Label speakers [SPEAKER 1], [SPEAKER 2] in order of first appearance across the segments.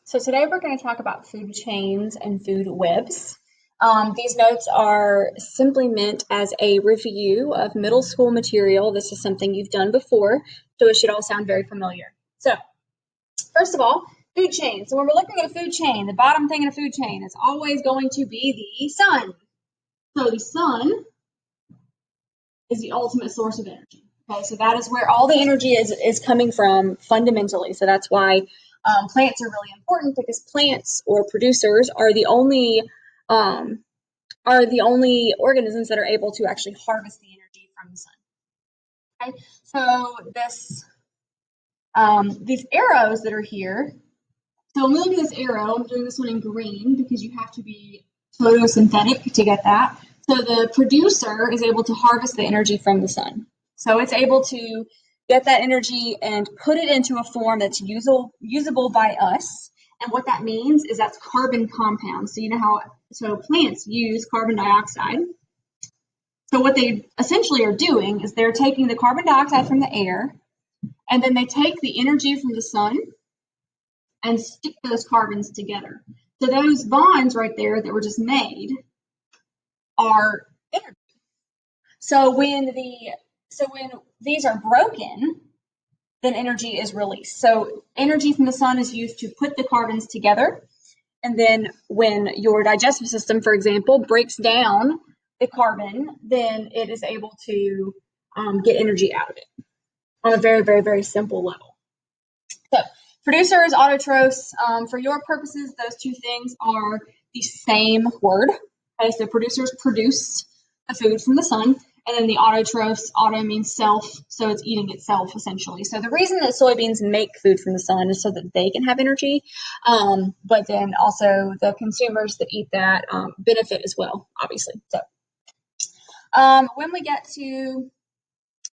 [SPEAKER 1] So today we're going to talk about food chains and food webs. These notes are simply meant as a review of middle school material. This is something you've done before, so it should all sound very familiar. So, first of all, food chain. So when we're looking at a food chain, the bottom thing in a food chain is always going to be the sun. So the sun is the ultimate source of energy. Okay, so that is where all the energy is coming from fundamentally. So that's why plants are really important, because plants or producers um, are the only organisms that are able to actually harvest the energy from the sun. Okay, so these arrows that are here. So I'm looking at this arrow. I'm doing this one in green because you have to be photosynthetic to get that. So the producer is able to harvest the energy from the sun. So it's able to get that energy and put it into a form that's usable by us. And what that means is that's carbon compounds. So you know how plants use carbon dioxide. So what they essentially are doing is they're taking the carbon dioxide from the air, and then they take the energy from the sun and stick those carbons together. So those bonds right there that were just made are energy. So when these are broken, then energy is released. So energy from the sun is used to put the carbons together. And then when your digestive system, for example, breaks down the carbon, then it is able to get energy out of it on a very, very, very simple level. So producers, autotrophs, for your purposes, those two things are the same word. Okay, so producers produce the food from the sun, and then the autotrophs, auto means self, so it's eating itself essentially. So the reason that soybeans make food from the sun is so that they can have energy, but then also the consumers that eat that benefit as well, obviously. So when we get to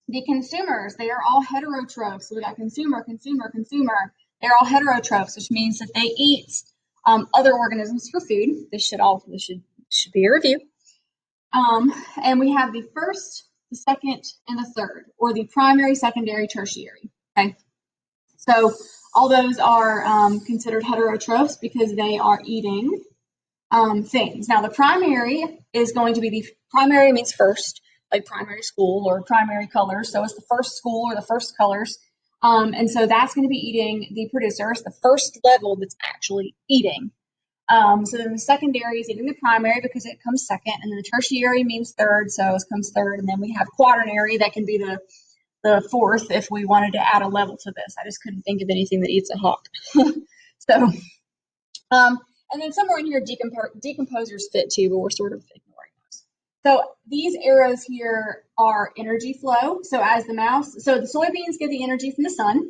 [SPEAKER 1] the consumers, they are all heterotrophs. So we got consumer, consumer, consumer. They're all heterotrophs, which means that they eat other organisms for food. This should be a review. And we have the first, the second, and the third, or the primary, secondary, tertiary. Okay, so all those are considered heterotrophs because they are eating things. Now, the primary is going to be primary means first, like primary school or primary colors. So it's the first school or the first colors. And so that's going to be eating the producers, the first level that's actually eating. So then the secondary is eating the primary because it comes second, and then the tertiary means third, so it comes third, and then we have quaternary that can be the fourth if we wanted to add a level to this. I just couldn't think of anything that eats a hawk. So, and then somewhere in here, decomposers fit too, but we're sort of ignoring those. So these arrows here are energy flow. So the soybeans get the energy from the sun.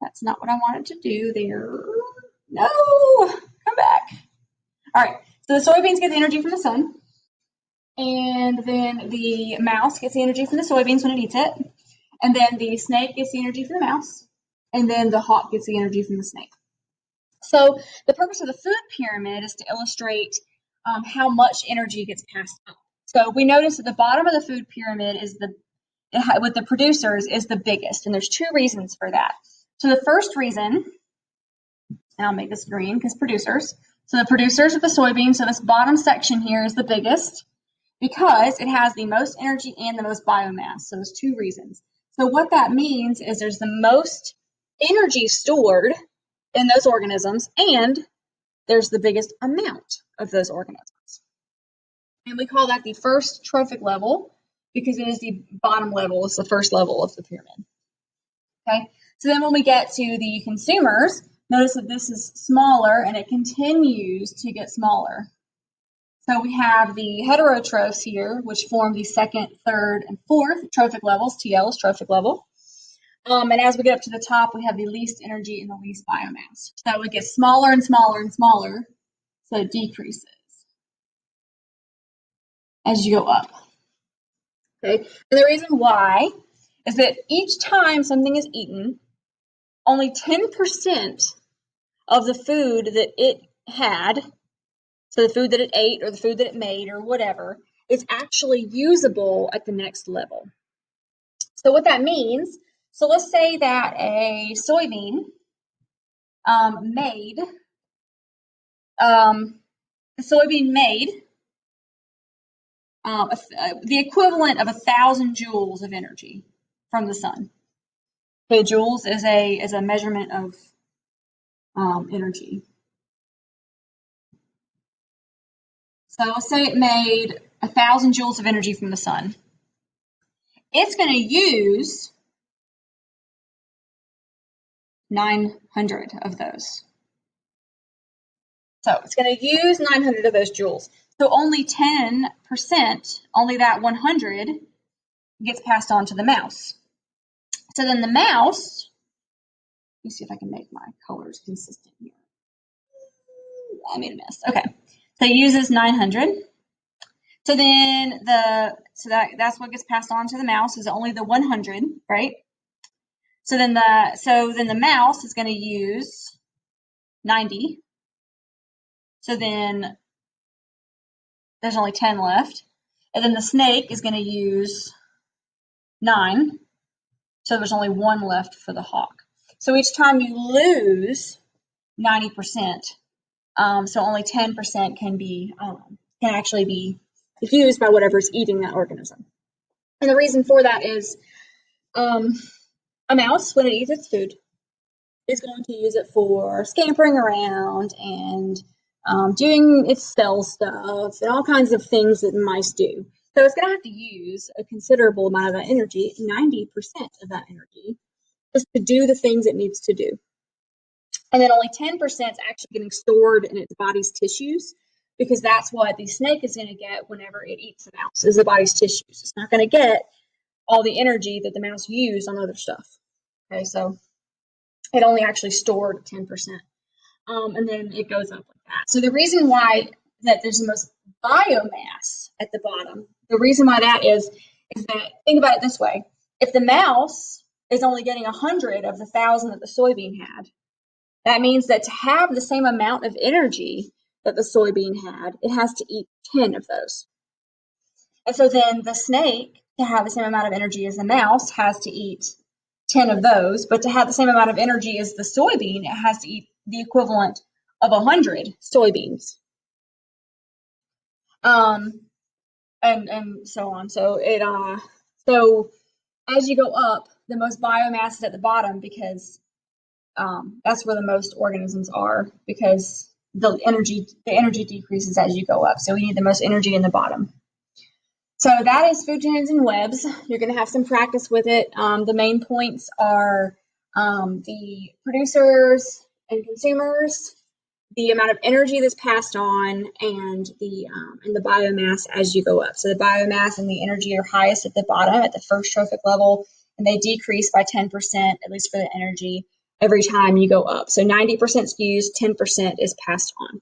[SPEAKER 1] That's not what I wanted to do there. No, come back. All right, so the soybeans get the energy from the sun, and then the mouse gets the energy from the soybeans when it eats it, and then the snake gets the energy from the mouse, and then the hawk gets the energy from the snake. So the purpose of the food pyramid is to illustrate how much energy gets passed up. So we notice at the bottom of the food pyramid with the producers is the biggest, and there's two reasons for that. So the first reason, and I'll make this green because producers. So the producers of the soybeans, so this bottom section here is the biggest because it has the most energy and the most biomass. So there's two reasons. So what that means is there's the most energy stored in those organisms, and there's the biggest amount of those organisms. And we call that the first trophic level because it is the bottom level, it's the first level of the pyramid. Okay, so then when we get to the consumers, notice that this is smaller and it continues to get smaller. So we have the heterotrophs here, which form the second, third, and fourth trophic levels. TL is trophic level. And as we get up to the top, we have the least energy and the least biomass. So it gets smaller and smaller and smaller, so it decreases as you go up. Okay, and the reason why is that each time something is eaten, only 10% of the food that it had, so the food that it ate or the food that it made or whatever, is actually usable at the next level. So what that means, so let's say that a soybean the soybean made the equivalent of 1,000 joules of energy from the sun. Okay, joules is a measurement of energy. So let's say it made 1,000 joules of energy from the sun. It's going to use 900 of those. So it's going to use 900 of those joules. So only 10%, only that 100 gets passed on to the mouse. So then the mouse, let me see if I can make my colors consistent here. I made a mess. Okay. So it uses 900. So then that's what gets passed on to the mouse is only the 100, right? So then the mouse is going to use 90. So then there's only 10 left. And then the snake is going to use 9. So there's only 1 left for the hawk. So each time you lose 90%, so only 10% can actually be used by whatever's eating that organism. And the reason for that is a mouse, when it eats its food, is going to use it for scampering around and doing its cell stuff and all kinds of things that mice do. So it's going to have to use a considerable amount of that energy, 90% of that energy, just to do the things it needs to do. And then only 10% is actually getting stored in its body's tissues, because that's what the snake is going to get whenever it eats the mouse, is the body's tissues. It's not going to get all the energy that the mouse used on other stuff. Okay, so it only actually stored 10%. And then it goes up like that. So the reason why that there's the most biomass at the bottom, the reason why that is that, think about it this way. If the mouse is only getting 100 of the 1,000 that the soybean had, that means that to have the same amount of energy that the soybean had, it has to eat 10 of those. And so then the snake, to have the same amount of energy as the mouse, has to eat 10 of those, but to have the same amount of energy as the soybean, it has to eat the equivalent of 100 soybeans. And so on. So so as you go up, the most biomass is at the bottom, because that's where the most organisms are, because the energy decreases as you go up. So we need the most energy in the bottom. So that is food chains and webs. You're going to have some practice with it. The main points are the producers and consumers, the amount of energy that's passed on, and the biomass as you go up. So the biomass and the energy are highest at the bottom, at the first trophic level, and they decrease by 10%, at least for the energy, every time you go up. So 90% is used, 10% is passed on.